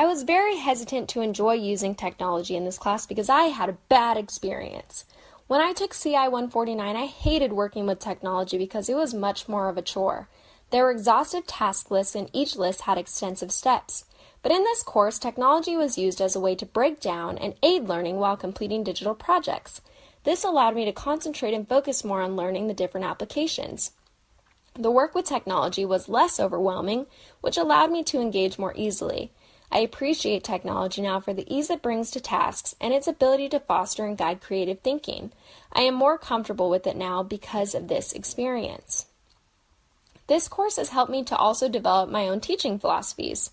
I was very hesitant to enjoy using technology in this class because I had a bad experience. When I took CI 149, I hated working with technology because it was much more of a chore. There were exhaustive task lists and each list had extensive steps. But in this course, technology was used as a way to break down and aid learning while completing digital projects. This allowed me to concentrate and focus more on learning the different applications. The work with technology was less overwhelming, which allowed me to engage more easily. I appreciate technology now for the ease it brings to tasks and its ability to foster and guide creative thinking. I am more comfortable with it now because of this experience. This course has helped me to also develop my own teaching philosophies.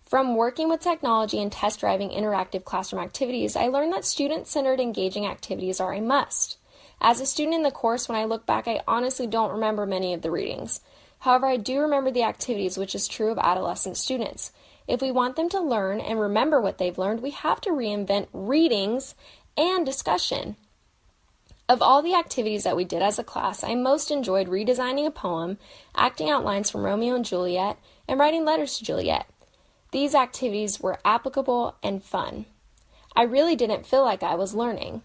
From working with technology and test driving interactive classroom activities, I learned that student-centered engaging activities are a must. As a student in the course, when I look back, I honestly don't remember many of the readings. However, I do remember the activities, which is true of adolescent students. If we want them to learn and remember what they've learned, we have to reinvent readings and discussion. Of all the activities that we did as a class, I most enjoyed redesigning a poem, acting out lines from Romeo and Juliet, and writing letters to Juliet. These activities were applicable and fun. I really didn't feel like I was learning.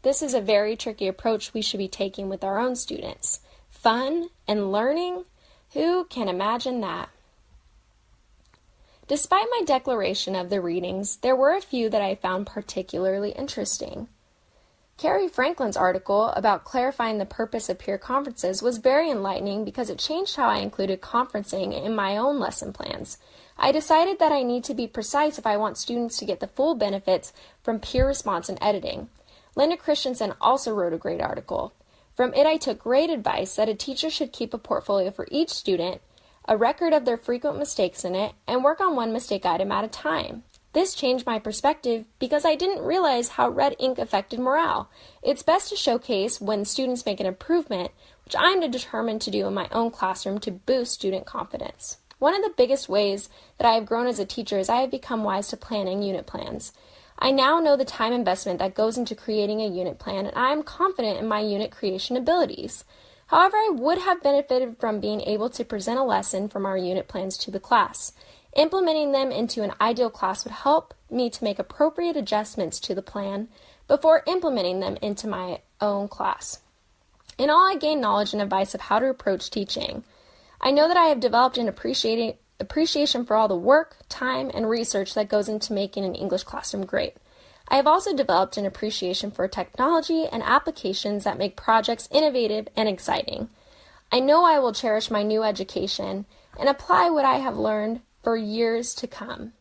This is a very tricky approach we should be taking with our own students. Fun and learning? Who can imagine that? Despite my declaration of the readings, there were a few that I found particularly interesting. Carrie Franklin's article about clarifying the purpose of peer conferences was very enlightening because it changed how I included conferencing in my own lesson plans. I decided that I need to be precise if I want students to get the full benefits from peer response and editing. Linda Christensen also wrote a great article. From it, I took great advice that a teacher should keep a portfolio for each student, a record of their frequent mistakes in it, and work on one mistake item at a time. This changed my perspective because I didn't realize how red ink affected morale. It's best to showcase when students make an improvement, which I'm determined to do in my own classroom to boost student confidence. One of the biggest ways that I have grown as a teacher is I have become wise to planning unit plans. I now know the time investment that goes into creating a unit plan, and I am confident in my unit creation abilities. However, I would have benefited from being able to present a lesson from our unit plans to the class. Implementing them into an ideal class would help me to make appropriate adjustments to the plan before implementing them into my own class. In all, I gained knowledge and advice of how to approach teaching. I know that I have developed an appreciation for all the work, time, and research that goes into making an English classroom great. I have also developed an appreciation for technology and applications that make projects innovative and exciting. I know I will cherish my new education and apply what I have learned for years to come.